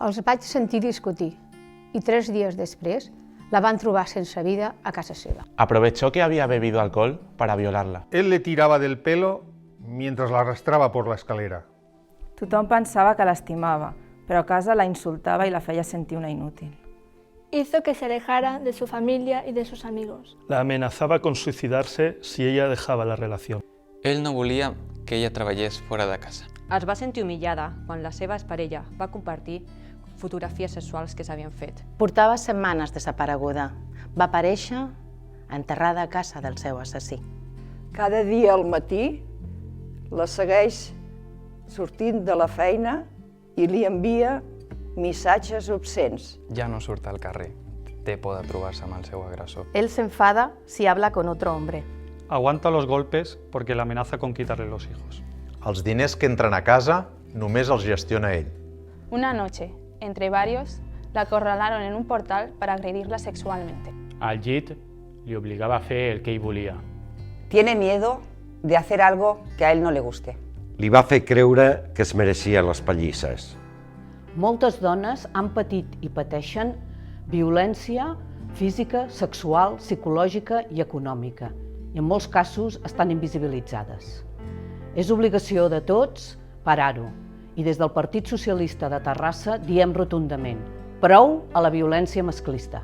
Els vaig sentir discutir y 3 días després la van trobar sense vida a casa seva. Aprovechó que había bebido alcohol para violarla. Él le tiraba del pelo mientras la arrastraba por la escalera. Tothom pensava que l'estimava, però a casa la insultava i la feia sentir una inútil. Hizo que se alejara de su familia y de sus amigos. La amenazava con suicidarse si ella dejaba la relación. Ell no volia que ella treballés fora de casa. Es va sentir humillada quan la seva exparella va compartir fotografies sexuals que s'havien fet. Portava setmanes desapareguda. Va aparèixer enterrada a casa del seu assassí. Cada dia al matí la segueix sortint de la feina i li envia missatges obscens. Ja no surt al carrer. Té por de trobar-se amb el seu agressor. Él se enfada si habla con otro hombre. Aguanta los golpes porque la amenaza con quitarle los hijos. Els diners que entren a casa només els gestiona ell. Una noche, entre varios, la acorralaron en un portal para agredirla sexualmente. Al llit li obligava a fer el que ell volia. Tiene miedo de hacer algo que a él no le guste. Li va fer creure que es mereixia les pallisses. Moltes dones han patit i pateixen violència física, sexual, psicològica i econòmica, i en molts casos estan invisibilitzades. És obligació de tots parar-ho, i des del Partit Socialista de Terrassa diem rotundament: prou a la violència masclista.